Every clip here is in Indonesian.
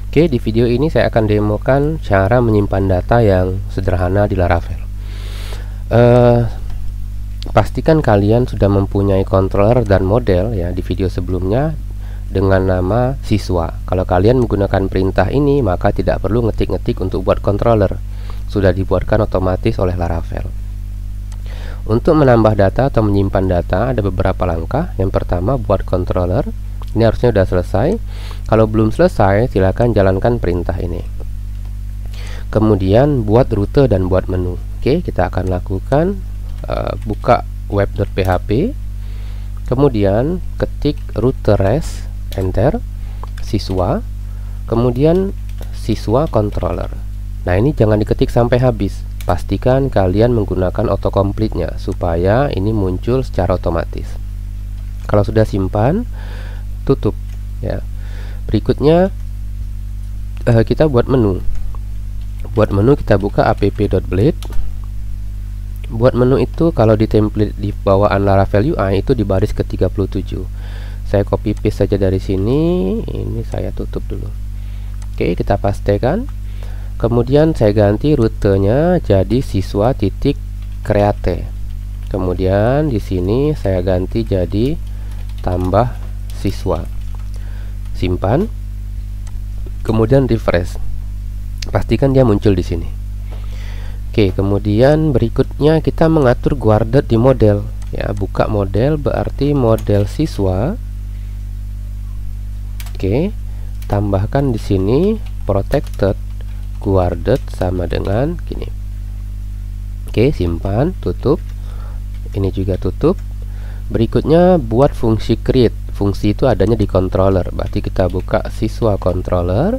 Oke, di video ini saya akan demokan cara menyimpan data yang sederhana di Laravel. Pastikan kalian sudah mempunyai controller dan model ya di video sebelumnya dengan nama siswa. Kalau kalian menggunakan perintah ini, maka tidak perlu ngetik-ngetik untuk buat controller. Sudah dibuatkan otomatis oleh Laravel. Untuk menambah data atau menyimpan data ada beberapa langkah. Yang pertama, buat controller. Ini harusnya sudah selesai. Kalau belum selesai, silakan jalankan perintah ini. Kemudian buat rute dan buat menu. Oke, kita akan lakukan buka web.php. Kemudian ketik rute res, enter, siswa, kemudian siswa controller. Nah, ini jangan diketik sampai habis. Pastikan kalian menggunakan autocomplete-nya supaya ini muncul secara otomatis. Kalau sudah simpan, tutup ya. Berikutnya kita buat menu. Buat menu kita buka app.blade. Buat menu itu kalau di template di bawaan Laravel UI itu di baris ke-37. Saya copy paste saja dari sini. Ini saya tutup dulu. Oke, kita pastekan. Kemudian saya ganti rutenya jadi siswa titik create. Kemudian di sini saya ganti jadi tambah siswa. Simpan. Kemudian refresh. Pastikan dia muncul di sini. Oke, kemudian berikutnya kita mengatur guarded di model. Ya, buka model berarti model siswa. Oke, tambahkan di sini protected guarded sama dengan gini. Oke, simpan, tutup. Ini juga tutup. Berikutnya buat fungsi create. Fungsi itu adanya di controller. Berarti kita buka siswa controller.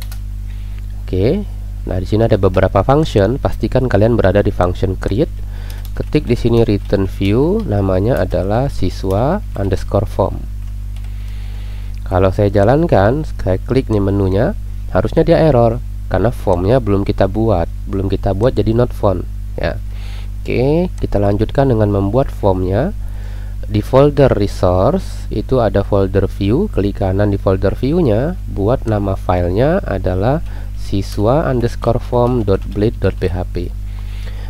Oke. Nah, di sini ada beberapa function. Pastikan kalian berada di function create. Ketik di sini return view, namanya adalah siswa underscore form. Kalau saya jalankan, saya klik nih menunya, harusnya dia error karena formnya belum kita buat jadi not found ya. Oke, kita lanjutkan dengan membuat formnya. Di folder resource itu ada folder view, klik kanan di folder view-nya, buat nama filenya adalah siswa underscore form.blade.php.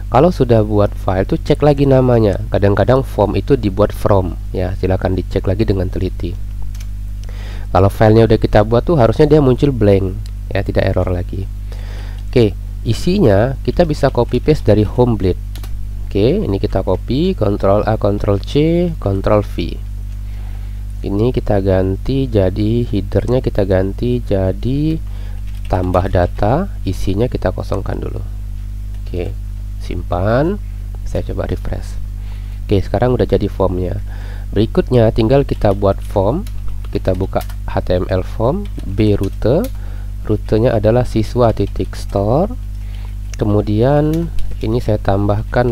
Kalau sudah buat file tuh cek lagi namanya. Kadang-kadang form itu dibuat from ya, silahkan dicek lagi dengan teliti. Kalau filenya udah kita buat tuh harusnya dia muncul blank ya, tidak error lagi. Oke, isinya kita bisa copy paste dari home blade. Oke, ini kita copy, Ctrl A, Ctrl C, Ctrl V. Ini kita ganti jadi headernya, kita ganti jadi tambah data, isinya kita kosongkan dulu. Oke, simpan. Saya coba refresh. Oke, sekarang udah jadi formnya. Berikutnya tinggal kita buat form. Kita buka HTML form, B rute. Rutenya adalah siswa titik store. Kemudian ini saya tambahkan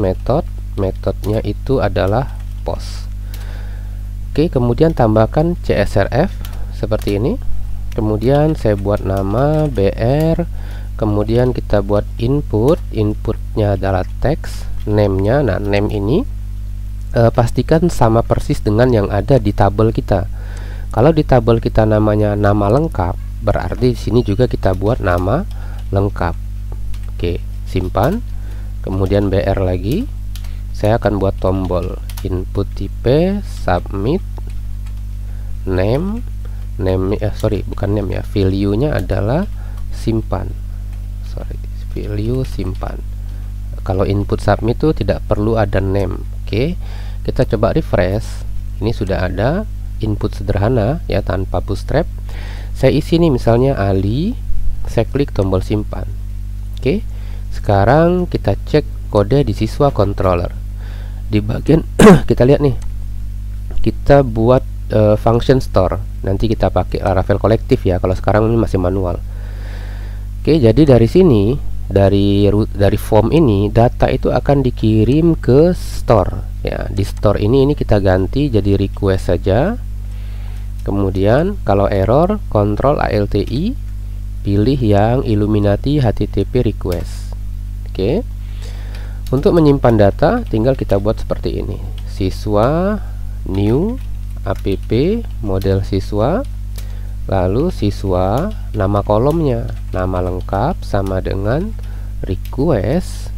metodenya itu adalah post. Oke, kemudian tambahkan CSRF seperti ini. Kemudian saya buat nama BR. Kemudian kita buat inputnya adalah teks, name-nya. Nah, name ini pastikan sama persis dengan yang ada di tabel kita. Kalau di tabel kita namanya nama lengkap, berarti di sini juga kita buat nama lengkap. Oke, simpan. Kemudian BR lagi. Saya akan buat tombol input tipe submit name. Bukan name ya. Value-nya adalah simpan. Value simpan. Kalau input submit itu tidak perlu ada name. Oke, kita coba refresh. Ini sudah ada input sederhana ya, tanpa bootstrap. Saya isi nih misalnya Ali. Saya klik tombol simpan. Oke, sekarang kita cek kode di siswa controller. Di bagian kita lihat nih, kita buat function store. Nanti kita pakai Laravel kolektif ya. Kalau sekarang ini masih manual. Oke, jadi dari sini, dari form ini data itu akan dikirim ke store ya. Di store ini kita ganti jadi request saja. Kemudian kalau error, Ctrl ALTI, pilih yang Illuminati HTTP request. Oke. Untuk menyimpan data tinggal kita buat seperti ini. Siswa new app model siswa. Lalu siswa, nama kolomnya, nama lengkap sama dengan request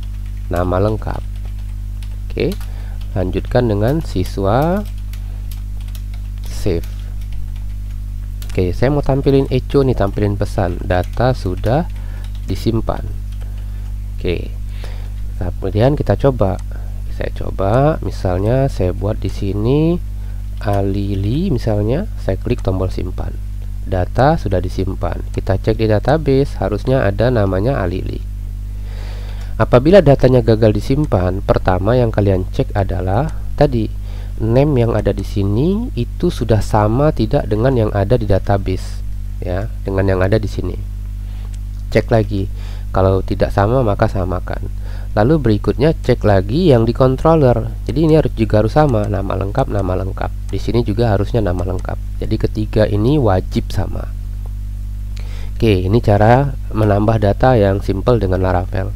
nama lengkap. Oke, lanjutkan dengan siswa save. Oke, saya mau tampilin echo nih, tampilin pesan data sudah disimpan. Oke, kemudian kita coba. Saya coba, misalnya saya buat di sini Alili, misalnya saya klik tombol simpan. Data sudah disimpan. Kita cek di database, harusnya ada namanya Alili. Apabila datanya gagal disimpan, pertama yang kalian cek adalah tadi name yang ada di sini itu sudah sama tidak dengan yang ada di database, ya, dengan yang ada di sini. Cek lagi. Kalau tidak sama maka samakan. Lalu berikutnya cek lagi yang di controller. Jadi ini juga harus sama, nama lengkap, nama lengkap. Di sini juga harusnya nama lengkap. Jadi ketiga ini wajib sama. Oke, ini cara menambah data yang simple dengan Laravel.